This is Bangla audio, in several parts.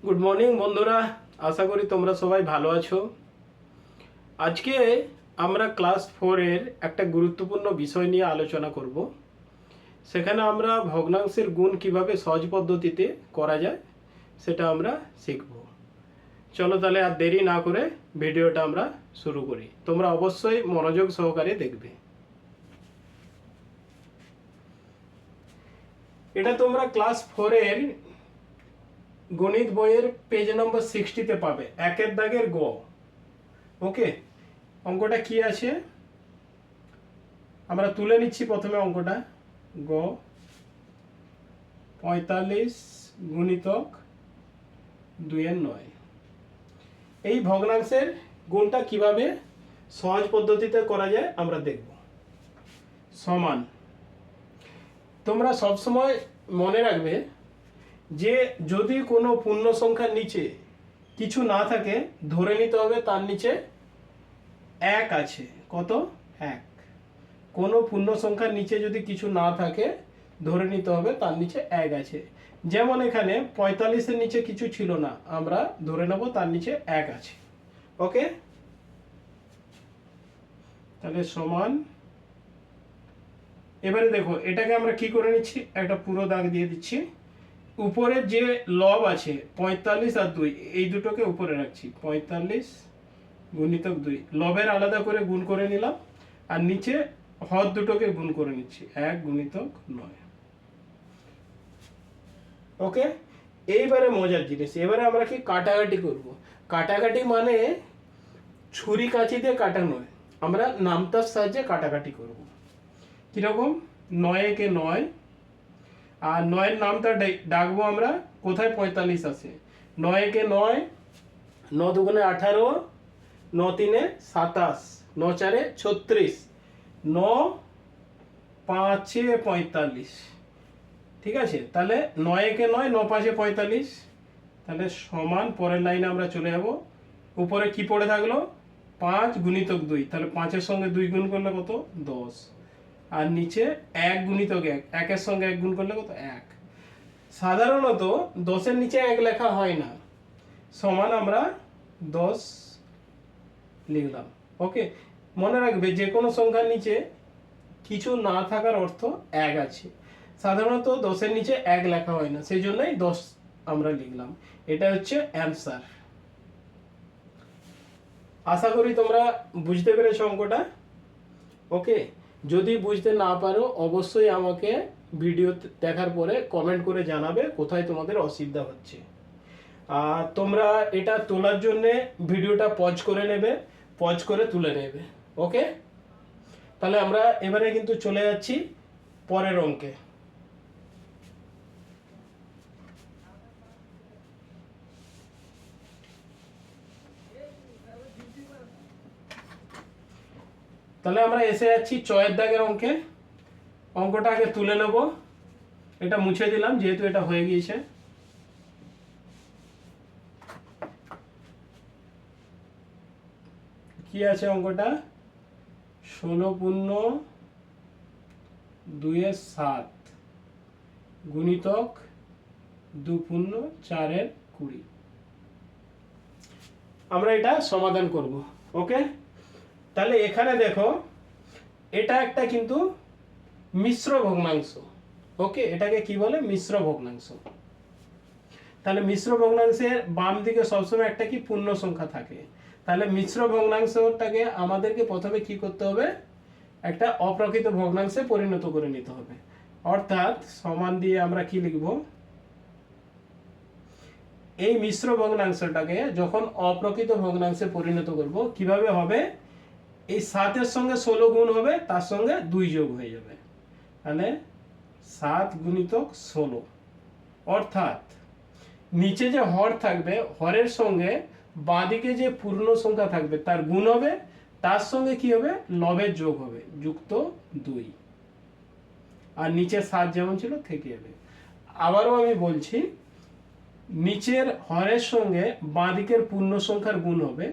গুড মর্নিং বন্ধুরা, আশা করি তোমরা সবাই ভালো আছো। আজকে আমরা ক্লাস 4-এর একটা গুরুত্বপূর্ণ বিষয় নিয়ে আলোচনা করব। সেখানে আমরা ভগ্নাংশের গুণ কিভাবে সহজ পদ্ধতিতে করা যায় সেটা আমরা শিখব। চলো তাহলে আর দেরি না করে ভিডিওটা আমরা শুরু করি। তোমরা অবশ্যই মনোযোগ সহকারে দেখবে। এটা তোমরা ক্লাস 4-এর গণিত বইয়ের পেজ নম্বর 60-তে পাবে, একের দাগের গ। ওকে, অঙ্কটা কি আছে আমরা তুলে নিচ্ছি। প্রথমে অঙ্কটা গ 45 গুণিতক 2/9। এই ভগ্নাংশের গুণটা কিভাবে সহজ পদ্ধতিতে করা যায় আমরা দেখব। সমান, তোমরা সবসময় মনে রাখবে যে যদি কোনো পূর্ণ সংখ্যার নিচে কিছু না থাকে ধরে নিতে হবে তার নিচে এক আছে। কত? এক। কোনো পূর্ণ সংখ্যার নিচে যদি কিছু না থাকে ধরে নিতে হবে তার নিচে এক আছে। যেমন এখানে 45-এর নিচে কিছু ছিল না, আমরা ধরে নেব তার নিচে এক আছে। ওকে, তাহলে সমান। এবারে দেখো এটাকে আমরা কি করে নিচ্ছি, একটা পুরো দাগ দিয়ে দিচ্ছি। উপরে যে লব আছে 45 আর 2, এই দুটোকে উপরে রাখছি। 45 গুণিতক 2, লবের আলাদা করে গুণ করে নিলাম, আর নিচে হর দুটোকে গুণ করে নিচ্ছি। 1 গুণিতক 9। ওকে, এইবারে মজার জিনিস, এবারে আমরা কি কাটাকাটি করব। কাটাকাটি মানে ছুরি কাঁচি দিয়ে কাটা নয়, আমরা নামতার সাহায্যে কাটাকাটি করব। কিরকম? 9 কে 9, আর 9-এর নামটা ডাকবো আমরা কোথায় 45 আছে। 9 কে 9, 9 দুগুণে 18, 9 তিনে 27, 9 চারে 36, 9 পাঁচে 45। ঠিক আছে, তাহলে 9 কে 9, 9 পাঁচে 45, তাহলে সমান। পরের লাইনে আমরা চলে যাব। উপরে কি পড়ে থাকলো? 5 গুণিতক 2, তাহলে 5-এর সঙ্গে 2 গুণ করলে কত? 10। আর নিচে 1 গুণিতক 1, 1-এর সঙ্গে 1 গুণ করলে কত? 1। সাধারণত 10-এর নিচে 1 লেখা হয় না, সমান আমরা 10 লিখলাম। ওকে, মনে রাখবে যে কোনো সংখ্যার নিচে কিছু না থাকার অর্থ 1 আছে। সাধারণত 10-এর নিচে 1 লেখা হয় না, সেই জন্যই 10 আমরা লিখলাম। এটা হচ্ছে অ্যান্সার। আশা করি তোমরা বুঝতে পেরেছো অঙ্কটা। ওকে, যদি বুঝতে না পারো অবশ্যই আমাকে ভিডিও দেখার পরে কমেন্ট করে জানাবে কোথায় তোমাদের অসুবিধা হচ্ছে। আর তোমরা এটা তোলার জন্য ভিডিওটা পজ করে নেবে, পজ করে তুলে নেবে। ওকে, তাহলে আমরা এবারে কিন্তু চলে যাচ্ছি পরের অঙ্কে। তাহলে আমরা এসে যাচ্ছি 6-এর দাগের অঙ্কে। অঙ্কটা আগে তুলে নেব, এটা মুছে দিলাম যেহেতু এটা হয়ে গিয়েছে। কি আছে অঙ্কটা? 16×2=7 গুণিতক 2×4=20। আমরা এটা সমাধান করব। ওকে, তাহলে এখানে দেখো এটা একটা কিন্তু মিশ্র ভগ্নাংশ। ওকে, এটাকে কি বলে? মিশ্র ভগ্নাংশ। তাহলে মিশ্র ভগ্নাংশের বাম দিকে সবসময় একটা কি পূর্ণ সংখ্যা থাকে। তাহলে মিশ্র ভগ্নাংশটাকে আমাদেরকে প্রথমে কি করতে হবে? একটা অপ্রকৃত ভগ্নাংশে পরিণত করে নিতে হবে। অর্থাৎ সমান দিয়ে আমরা কি লিখব? এই মিশ্র ভগ্নাংশটাকে যখন অপ্রকৃত ভগ্নাংশে পরিণত করব, কিভাবে হবে? এই 7-এর সঙ্গে 16 গুণ হবে, তার সঙ্গে 2 যোগ হয়ে যাবে। তাহলে 7 গুণিতক 16, অর্থাৎ নিচে যে হর থাকবে হরের সঙ্গে বাঁদিকে যে পূর্ণ সংখ্যা থাকবে তার গুণ হবে, তার সঙ্গে কি হবে? লবের যোগ হবে, যুক্ত 2। আর নিচে 7 যেমন ছিল থেকে যাবে। আবারও আমি বলছি, নিচের হরের সঙ্গে বাঁদিকের পূর্ণ সংখ্যার গুণ হবে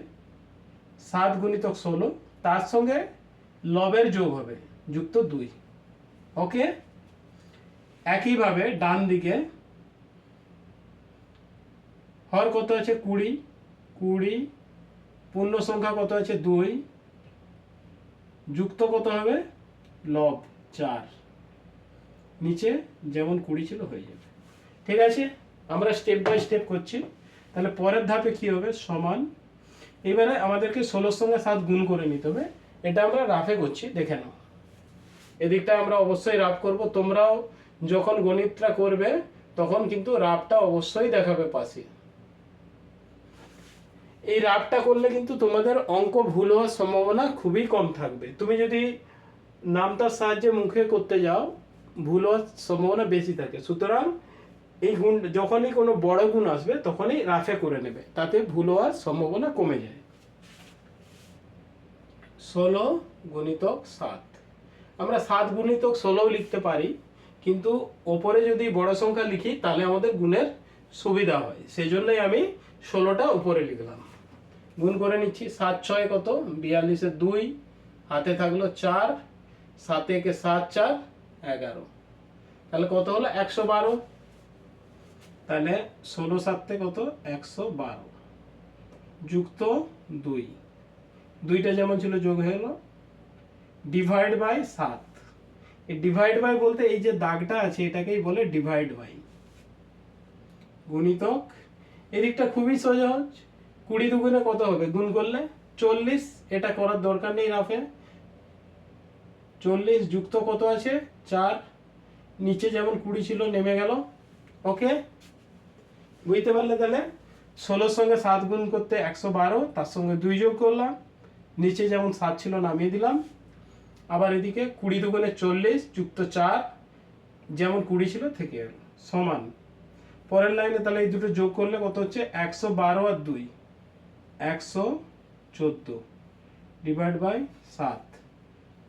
7 গুণিতক 16, তার সঙ্গে লবের যোগ হবে, যুক্ত 2। ওকে, একইভাবে ডান দিকে হর কত আছে 20, 20 পূর্ণ সংখ্যা কত আছে 2, যুক্ত কত হবে লব 4, নিচে যেমন 20 ছিল হয়ে যাবে। ঠিক আছে, আমরা স্টেপ বাই স্টেপ করছি। তাহলে পরের ধাপে কি হবে, সমান। এবারে আমাদেরকে 16 সঙ্গে 7 গুণ করে নিতে হবে। এটা আমরা রাফে করছি, দেখে নাও। এদিকটা আমরা অবশ্যই রাফ করব। তোমরাও যখন গণিতটা করবে তখন কিন্তু রাফটা অবশ্যই দেখাবে পাশে। এই রাফটা করলে কিন্তু তোমাদের অঙ্ক ভুল হওয়ার সম্ভাবনা খুবই কম থাকবে। তুমি যদি নামটার সাহায্যে মুখে করতে যাও ভুল হওয়ার সম্ভাবনা বেশি থাকে। সুতরাং এই গুণ যখনই কোনো বড় গুণ আসবে তখনই রাফে করে নেবে, তাতে ভুল হওয়ার সম্ভাবনা কমে যায়। 16 গুণিতক 7, আমরা 7 গুণিতক 16 লিখতে পারি, কিন্তু ওপরে যদি বড় সংখ্যা লিখি তাহলে আমাদের গুণের সুবিধা হয়, সেই জন্যই আমি 16টা উপরে লিখলাম। গুণ করে নিচ্ছি। 7 6 কত 42 এর 2, হাতে থাকলো 4, 7 একে 7 4 11, তাহলে কত হলো 112। তাহলে 16 7 কত 112, যুক্ত 2, 2টা যেমন ছিল যোগ হয়ে গেল, ডিভাইড বাই 7। এই ডিভাইড বাই বলতে এই যে দাগটা আছে এটাকেই বলে ডিভাইড বাই। গুণিতক এদিকটা খুবই সহজ। 20 দুগুণে কত হবে গুণ করলে 40, এটা করার দরকার নেই রাফে। 40 যুক্ত কত আছে 4, নিচে যেমন 20 ছিল নেমে গেল। ওকে, বুঝতে পারলে? তাহলে 16 সঙ্গে 7 গুণ করতে 112, তার সঙ্গে 2 যোগ করলাম, নিচে যেমন 7 ছিল নামিয়ে দিলাম। আবার এদিকে 20 দুগুণে 40 যুক্ত 4, যেমন 20 ছিল থেকে গেল, সমান। পরের লাইনে তাহলে এই দুটো যোগ করলে কত হচ্ছে 112 আর 2 114, ডিভাইড বাই 7,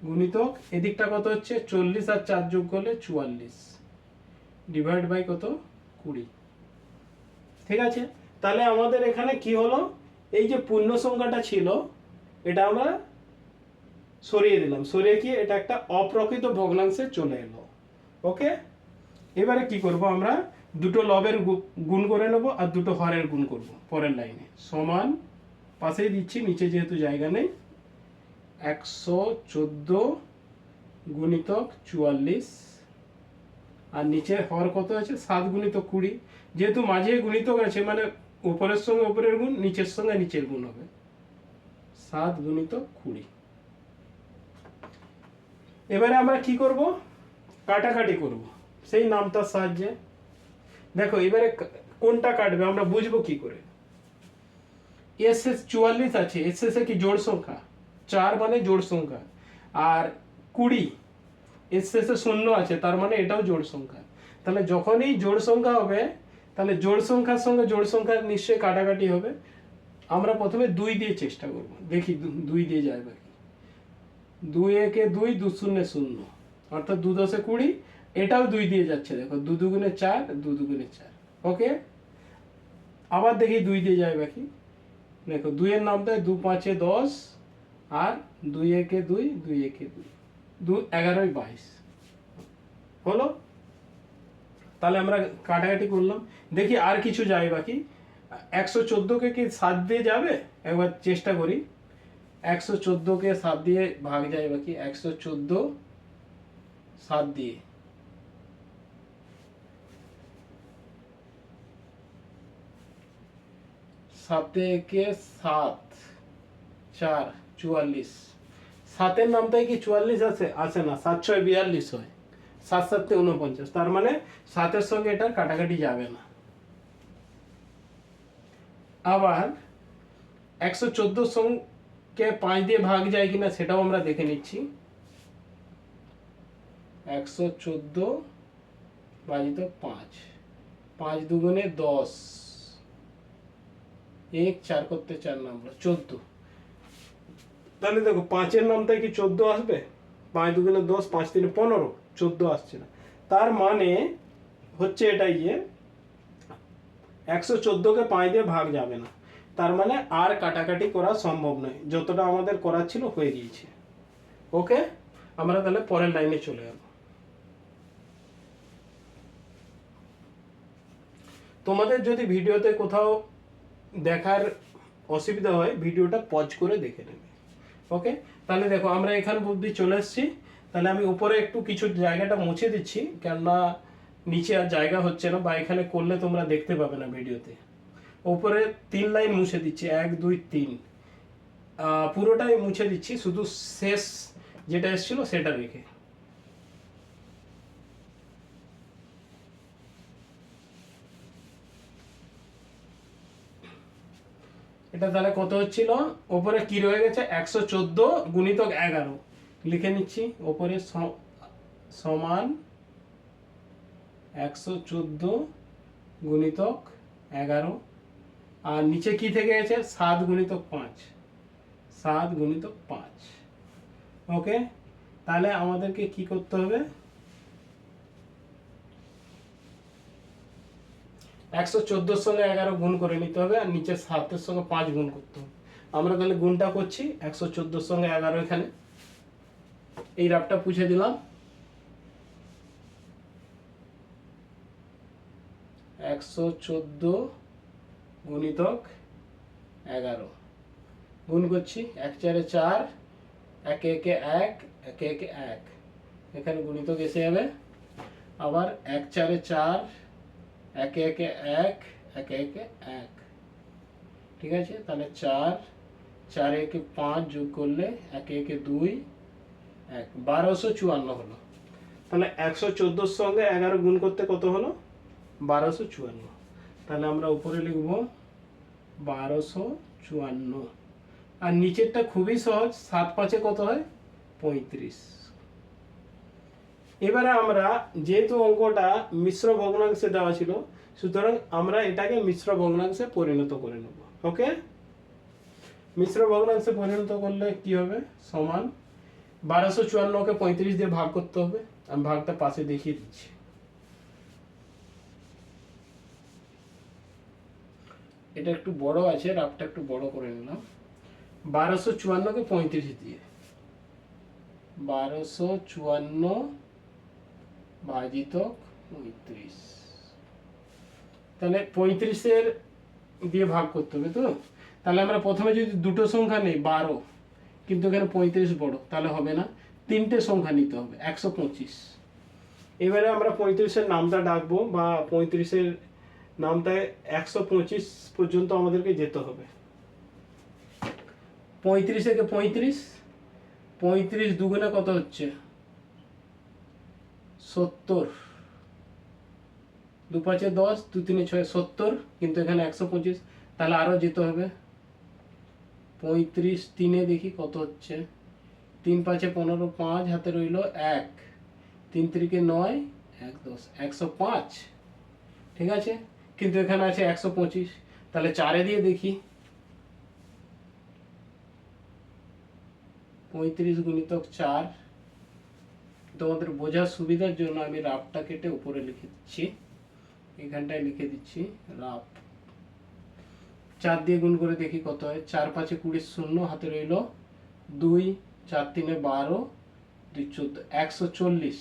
গুণিতক এদিকটা কত হচ্ছে 40 আর 4 যোগ করলে 44, ডিভাইড বাই কত 20। ঠিক আছে, তাহলে আমাদের এখানে কি হলো, এই যে পূর্ণ সংখ্যাটা ছিল এটা আমরা সরিয়ে দিলাম, সরিয়ে কি এটা একটা অপ্রকৃত ভগ্নাংশে চলে এলো। ওকে, এবারে কি করব, আমরা দুটো লবের গুণ করে নেব আর দুটো হরের গুণ করব। পরের লাইনে সমান, পাশেই দিচ্ছি নিচে যেহেতু জায়গা নেই, 114 গুণিতক 44, আর নিচে হর কত আছে 7 গুণিতক 20, যেহেতু মাঝে গুণিতক আছে মানে উপরের সঙ্গে উপরের গুণ, নিচের সঙ্গে নিচের গুণ হবে, 7 গুণিতক 20। এবারে আমরা কি করব, কাটাকাটি করব সেই নামটার সাহায্যে। দেখো এবারে কোনটা কাটবে আমরা বুঝবো কি করে। এস 44 আছে, এস এ কি জোড় সংখ্যা, 4 মানে জোড় সংখ্যা, আর 20 এস এ 0 আছে তার মানে এটাও জোড় সংখ্যা। তাহলে যখনই জোড় সংখ্যা হবে তাহলে জোড় সংখ্যার সঙ্গে জোড় সংখ্যার নিশ্চয়ই কাটাকাটি হবে। আমরা প্রথমে 2 দিয়ে চেষ্টা করব, দেখি 2 দিয়ে যায় বাকি। 2 একে 2, 2 শূন্যে 0, অর্থাৎ 2 10 20, এটাও 2 দিয়ে যাচ্ছে। দেখো 2 দুগুণে 4, 2 দুগুণে 4। ওকে, আবার দেখি 2 দিয়ে যায় বাকি। দেখো 2 এর নামটায় 2 5 10, আর 2 একে 2, 2 একে 2, 2 11 22 হলো। তাহলে আমরা কাটাকাটি করলাম, দেখি আর কিছু যায় বাকি। 114 কে কি 7 দিয়ে যাবে, একবার চেষ্টা করি। 114 কে 7 দিয়ে ভাগ যায় বাকি, 114 7 দিয়ে, 7 একে 7, 4 44, 7 এর নামটাই কি 44 আছে, আসে না, 7 6 42 হয়, 7 7 49, তার মানে 7 এর সঙ্গে এটা কাটাকাটি যাবে না। আবার 114 সঙ্গে 5 দিয়ে ভাগ যায় কিনা সেটাও আমরা দেখে নিচ্ছি। 114 ভাজিত 5, 5 দুগুণে 10, 1 4 করতে 4 নাম্বার 14। তাহলে দেখো 5 এর নামটাই কি 14 আসবে, 5 দুগুণে 10, 5 3 15, 14 আসছে না। তার মানে হচ্ছে এটাই যে 114 কে 5 দিয়ে ভাগ যাবে না, তার মানে আর কাটাকাটি করা সম্ভব নয়, যতটা আমাদের করার ছিল হয়ে গিয়েছে। ওকে, আমরা তাহলে পরের লাইনে চলে যাব। তোমাদের যদি ভিডিওতে কোথাও দেখার অসুবিধা হয় ভিডিওটা পজ করে দেখে নেবে। ওকে, তাহলে দেখো আমরা এখানে অবধি চলে এসেছি। তাহলে আমি উপরে একটু কিছু জায়গাটা মুছে দিচ্ছি, কেননা নিচে আর জায়গা হচ্ছে না, বা এখানে করলে তোমরা দেখতে পাবে না ভিডিওতে। উপরে 3 লাইন মুছে দিচ্ছি, 1 2 3, পুরোটাই মুছে দিচ্ছি, শুধু শেষ যেটা এসেছিল সেটা রেখে। এটা তাহলে কত হচ্ছিল, ওপরে কি রয়ে গেছে 114 গুণিতক 11 লিখে নিচ্ছি, ওপরে সমান 114 গুণিতক 11, আর নিচে কি থেকে গেছে 7 গুণিতক 5, 7 গুণিতক 5। ওকে, তাহলে আমাদেরকে কি করতে হবে, 114 সঙ্গে 11 গুণ করে নিতে হবে, আর নিচে 7 সঙ্গে 5 গুণ করতে হবে। আমরা তাহলে গুণটা করছি, 114 সঙ্গে 11, এখানে এই রাফটা পুছে দিলাম, 114 গুণিতক 11 গুণ করছি, 1 4 4, 1 1 1, 1 1 1, এখানে গুণিতক এসে যাবে, আবার 1 4 4, 1 1 1, 1 1 1, ঠিক আছে। তাহলে 4 4 1 5 যোগ করলে 1 1 2 1, 1254 হলো। তাহলে 114 সঙ্গে 11 গুণ করতে কত হলো, 1254। তাহলে আমরা উপরে লিখব 1254, আর নিচেরটা খুবই সহজ, 7 5 কত হয় 35। এবারে আমরা যেহেতু অঙ্কটা মিশ্র ভগ্নাংশে দেওয়া ছিল, সুতরাং আমরা এটাকে মিশ্র ভগ্নাংশে পরিণত করে নেব। ওকে, মিশ্র ভগ্নাংশে পরিণত করলে কি হবে, সমান 1254কে 35 দিয়ে ভাগ করতে হবে। আমি ভাগটা পাশে দেখিয়ে দিচ্ছি। এটা একটু বড় আছে, রাফটা একটু বড় করে নিলাম। 1254কে 35 দিয়ে, 1254 ভাজিত 35, তাহলে 35-এর দিয়ে ভাগ করতে হবে। তো তাহলে আমরা প্রথমে যদি দুটো সংখ্যা নেই 12, কিন্তু এখানে 35 বড়, তাহলে হবে না, তিনটে সংখ্যা নিতে হবে, 125। এবারে আমরা 35-এর নামটা ডাকবো, বা 35-এর নামটায় 125 পর্যন্ত আমাদেরকে যেতে হবে। 35 থেকে 35, 35 দুগুণে কত হচ্ছে 70, 2 5 10, 2 3 6 70, কিন্তু এখানে 125, তাহলে আরো যেতে হবে। 35 3-এ দেখি কত হচ্ছে, 3 5 15, 5 হাতে রইল 1, 3 3 9, 1 10, 105, ঠিক আছে। কিন্তু এখানে আছে 125, তাহলে 4-এ দিয়ে দেখি, 35 গুণিতক 4। তোমাদের বোঝার সুবিধার জন্য আমি রাফটা কেটে উপরে লিখে দিচ্ছি, এখানটায় লিখে দিচ্ছি রাফ। 4 দিয়ে গুণ করে দেখি কত হয়, 4 5 20, 0 হাতে রইল 2, 4 3 12, 2 14, 140।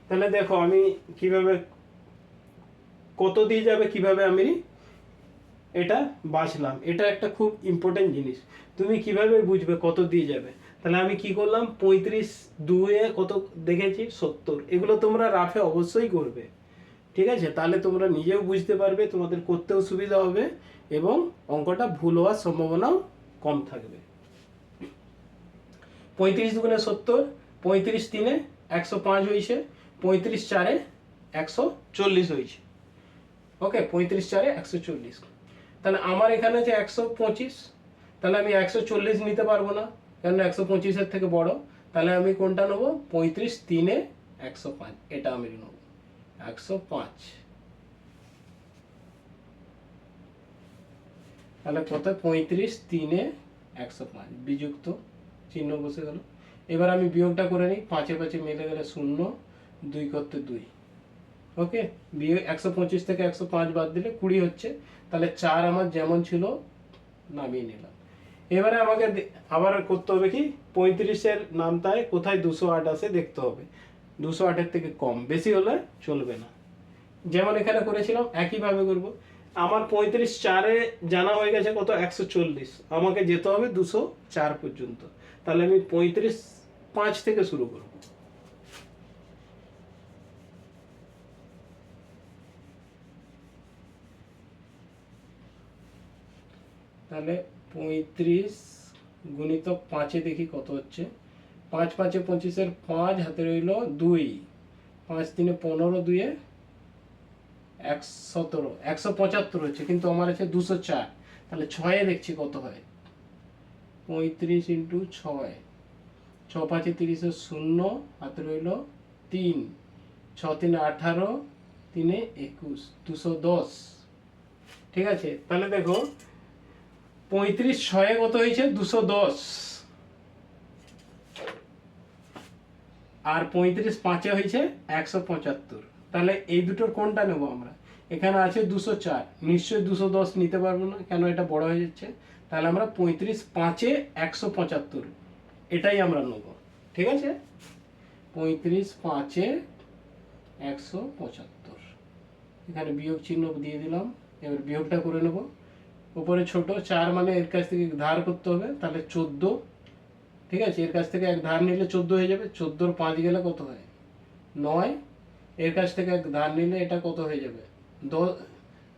তাহলে দেখো আমি কিভাবে, কত দিয়ে যাবে কিভাবে আমি এটা বাছলাম। এটা একটা খুব ইম্পর্টেন্ট জিনিস, তুমি কিভাবে বুঝবে কত দিয়ে যাবে। তাহলে আমি কি করলাম, 35 2-এ কত দেখেছি 70, এগুলো তোমরা রাফে অবশ্যই করবে, ঠিক আছে। তাহলে তোমরা নিজেও বুঝতে পারবে, তোমাদের করতেও সুবিধা হবে, এবং অঙ্কটা ভুল হওয়ার সম্ভাবনাও কম থাকবে। 35 দুগুণে 70, 35 3-এ 105 হয়েছে, 35 4-এ 140 হয়েছে। ওকে, 35 4-এ 140। তাহলে আমার এখানে আছে 125, তাহলে আমি 140 নিতে পারবো না, কারণ 125-এর থেকে বড়। তাহলে আমি কোনটা নেবো, 35 3-এ 105, এটা আমি নেবো 105। তাহলে কত, 35 3-এ 105, বিযুক্ত চিহ্ন বসে গেল। এবার আমি বিয়োগটা করে নিই, 5 5 মিলে গেলে 0, 2 করতে 2। ওকে, বিয়োগ 125 থেকে 105 বাদ দিলে 20 হচ্ছে। তাহলে 4 আমার যেমন ছিল নামিয়ে নিলাম। এবারে আমাকে আবার করতে হবে কি, 35-এর নামটায় কোথায় 208 আসে দেখতে হবে। 208-এর থেকে কম, বেশি হলে চলবে না। যেমন এখানে করেছিলাম একইভাবে করব। আমার 35 4-এ জানা হয়ে গেছে কত, 140। আমাকে যেতে হবে 204 পর্যন্ত। তাহলে আমি 35 5 থেকে শুরু করব। তাহলে 35 গুণিতক 5-এ দেখি কত হচ্ছে। 5 5-এ 25-এর 5, হাতে রইল 2, 5 3-এ 15, 2-এ 117, 175 হচ্ছে, কিন্তু আমার আছে 204। তাহলে 6-এ দেখছি কত হয়। 35 ইন্টু 6, 6 5-এ 30-এর 0, হাতে রইল 3, 6 3-এ 18, 3-এ 21, 210। ঠিক আছে, তাহলে দেখো 35 6-এ কত হয়েছে, 210। আর 35 5-এ হয়েছে 175। তাহলে এই দুটোর কোনটা নেব আমরা? এখানে আছে 204, নিশ্চয়ই 210 নিতে পারবো না, কেন এটা বড় হয়ে যাচ্ছে। তাহলে আমরা 35 5-এ 175 এটাই আমরা নেব। ঠিক আছে, 35 5-এ 175, এখানে বিয়োগ চিহ্ন দিয়ে দিলাম। এবার বিয়োগটা করে নেব। উপরে ছোট 4 মানে এর কাছ থেকে ধার করতে হবে, তাহলে 14। ঠিক আছে, এর কাছ থেকে এক ধার নিলে 14 হয়ে যাবে। 14-র 5 গেলে কত হয়, 9। এর কাছ থেকে এক ধার নিলে এটা কত হয়ে যাবে,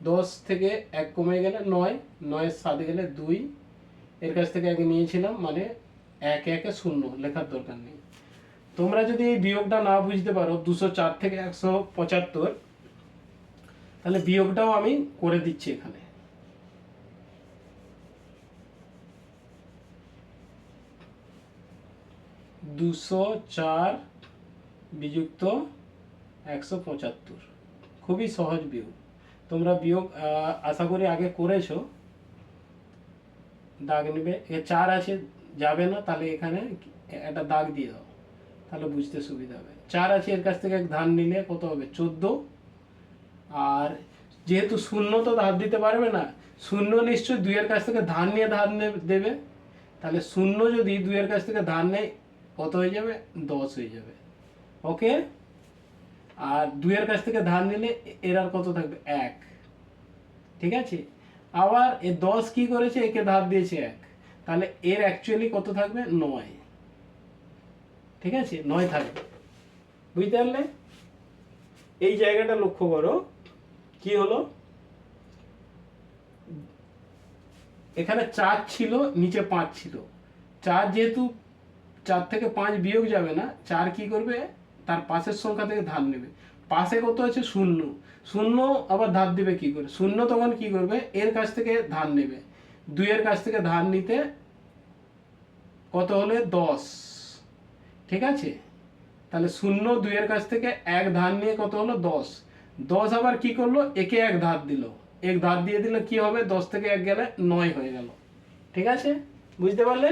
10 থেকে 1 কমে গেলে 9, 9-এর 7 গেলে 2। এর কাছ থেকে আগে নিয়েছিলাম, মানে 1 1 0 লেখার দরকার নেই। তোমরা যদি এই বিয়োগটা না বুঝতে পারো 204 থেকে 175, তাহলে বিয়োগটাও আমি করে দিচ্ছি এখানে। দুশো চার বিযুক্ত 175, খুবই সহজ বিয়োগ। তোমরা বিয়োগ আশা করি আগে করেছো। দাগ নেবে, 4 আছে, যাবে না, তাহলে এখানে একটা দাগ দিয়ে দাও, তাহলে বুঝতে সুবিধা হবে। 4 আছে, এর কাছ থেকে এক ধার নিলে কত হবে, 14। আর যেহেতু শূন্য তো ধার দিতে পারবে না, শূন্য নিশ্চয়ই 2-এর কাছ থেকে ধার নিয়ে দেবে। তাহলে শূন্য যদি 2-এর কাছ থেকে ধার নেয় কত হয়ে যাবে, 10 হয়ে যাবে। ওকে, আর 2-এর কাছ থেকে ধার নিলে এর আর কত থাকবে, 1। ঠিক আছে, আবার এ 10 কি করেছে, একে ধার দিয়েছে 1, তাহলে এর অ্যাকচুয়ালি কত থাকবে, 9। ঠিক আছে, 9 থাকবে। বুঝতে পারলে? এই জায়গাটা লক্ষ্য করো, কি হলো, এখানে 4 ছিল, নিচে 5 ছিল। 4 যেহেতু 4 থেকে 5 বিয়োগ যাবে না, 4 কি করবে, তার পাশের সংখ্যা থেকে ধার নেবে। পাশে কত আছে, 0। 0 আবার ধার দিবে কি করে, 0 তখন কি করবে, এর কাছ থেকে ধার নেবে। 2-এর কাছ থেকে ধার নিতে কত হলে, 10। ঠিক আছে, তাহলে 0 2-এর কাছ থেকে 1 ধার নিয়ে কত হলো, 10। 10 আবার কি করলো, একে 1 ধার দিল, 1 ধার দিয়ে দিলে কি হবে, 10 থেকে 1 গেলে 9 হয়ে গেল। ঠিক আছে, বুঝতে পারলে?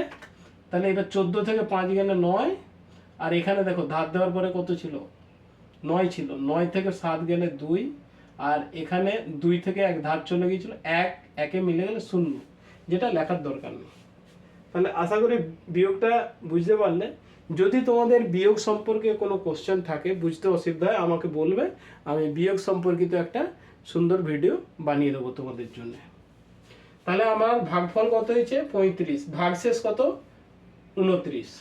তাহলে এবার 14 থেকে 5 গেলে 9। আর এখানে দেখো ধার দেওয়ার পরে কত ছিল, 9 ছিল। 9 থেকে 7 গেলে 2। আর এখানে 2 থেকে 1 ধার চলে গিয়েছিল, 1 1-এ মিলে গেলে 0, যেটা লেখার দরকার নেই। তাহলে আশা করি বিয়োগটা বুঝতে পারলে। যদি তোমাদের বিয়োগ সম্পর্কে কোনো কোশ্চেন থাকে, বুঝতে অসুবিধা হয়, আমাকে বলবে, আমি বিয়োগ সম্পর্কিত একটা সুন্দর ভিডিও বানিয়ে দেবো তোমাদের জন্য। তাহলে আমার ভাগফল কত হয়েছে, 35, ভাগশেষ কত, 29।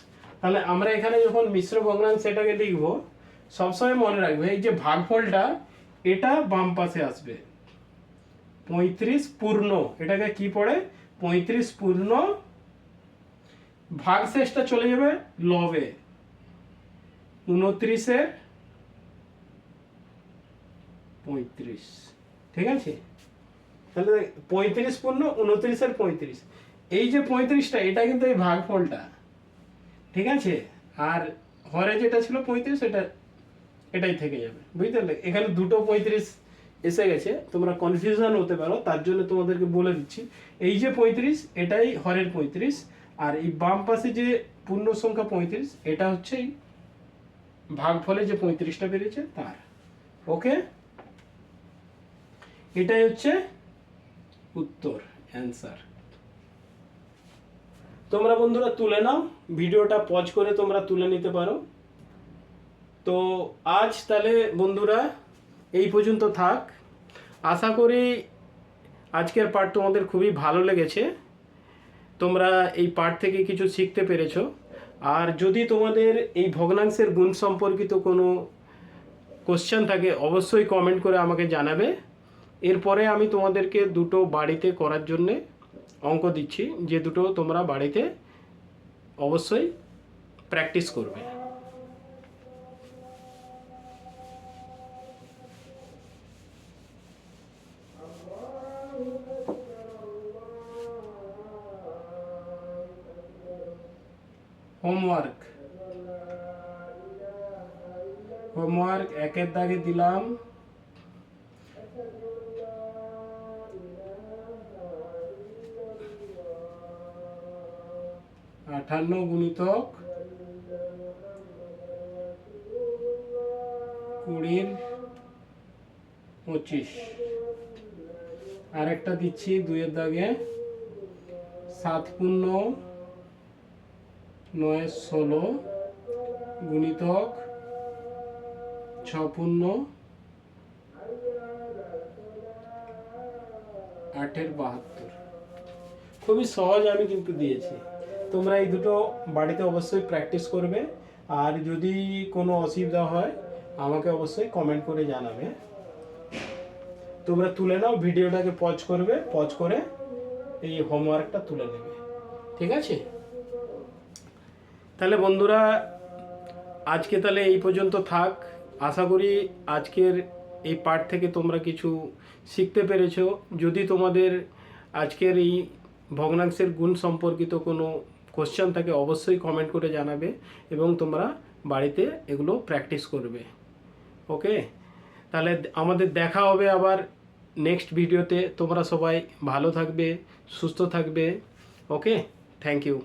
তাহলে আমরা এখানে যখন মিশ্র ভগ্নাংশ এটাকে লিখবো, সবসময় মনে রাখবে এই যে ভাগফলটা, এটা বাম পাশে আসবে। 35 পূর্ণ, এটাকে কি পড়ে, 35 পূর্ণ, ভাগশেষটা চলে যাবে লবে, 29-এর 35। ঠিক আছে, তাহলে 35 পূর্ণ 29-এর 35। এই যে 35টা, এটা কিন্তু এই ভাগফলটা। ঠিক আছে, আর হরে যেটা ছিল 35, এটা এটাই থেকে যাবে। বুঝতে পারলে? এখানে দুটো 35 এসে গেছে, তোমরা কনফিউশন হতে পারো, তার জন্য তোমাদেরকে বলে দিচ্ছি। এই যে 35, এটাই হরের 35, আর এই বাম পাশে যে পূর্ণ সংখ্যা 35, এটা হচ্ছে এই ভাগফলে যে 35টা বেরিয়েছে তার। ওকে, এটাই হচ্ছে উত্তর, অ্যান্সার। তোমরা বন্ধুরা তুলে নাও, ভিডিওটা পজ করে তোমরা তুলে নিতে পারো। তো আজ তাহলে বন্ধুরা এই পর্যন্ত থাক। আশা করি আজকের পাঠ তোমাদের খুবই ভালো লেগেছে, তোমরা এই পাঠ থেকে কিছু শিখতে পেরেছো। আর যদি তোমাদের এই ভগ্নাংশের গুণ সম্পর্কিত কোনো কোশ্চেন থাকে অবশ্যই কমেন্ট করে আমাকে জানাবে। এরপরে আমি তোমাদেরকে দুটো বাড়িতে করার জন্যে অঙ্ক দিচ্ছি, যে দুটো তোমরা বাড়িতে অবশ্যই প্র্যাকটিস করবে। হোমওয়ার্ক একের দাগে দিলাম 58 গুণিতক 20-25। আরেকটা দিচ্ছি 2 এর দাগে 7×9=16 গুণিতক 6×8=72। খুবই সহজ আমি কিন্তু দিয়েছি, তোমরা এই দুটো বাড়িতে অবশ্যই প্র্যাকটিস করবে। আর যদি কোনো অসুবিধা হয় আমাকে অবশ্যই কমেন্ট করে জানাবে। তোমরা তুলে নাও, ভিডিওটাকে পজ করবে, পজ করে এই হোমওয়ার্কটা তুলে নেবে, ঠিক আছে? তাহলে বন্ধুরা আজকে তাহলে এই পর্যন্ত থাক। আশা করি আজকের এই পাঠ থেকে তোমরা কিছু শিখতে পেরেছো। যদি তোমাদের আজকের এই ভগ্নাংশের গুণ সম্পর্কিত কোনো কোশ্চেন থাকে অবশ্যই কমেন্ট করে জানাবে এবং তোমরা বাড়িতে এগুলো প্র্যাকটিস করবে। ওকে, তাহলে আমাদের দেখা হবে আবার নেক্সট ভিডিওতে। তোমরা সবাই ভালো থাকবে, সুস্থ থাকবে। ওকে, থ্যাংক ইউ।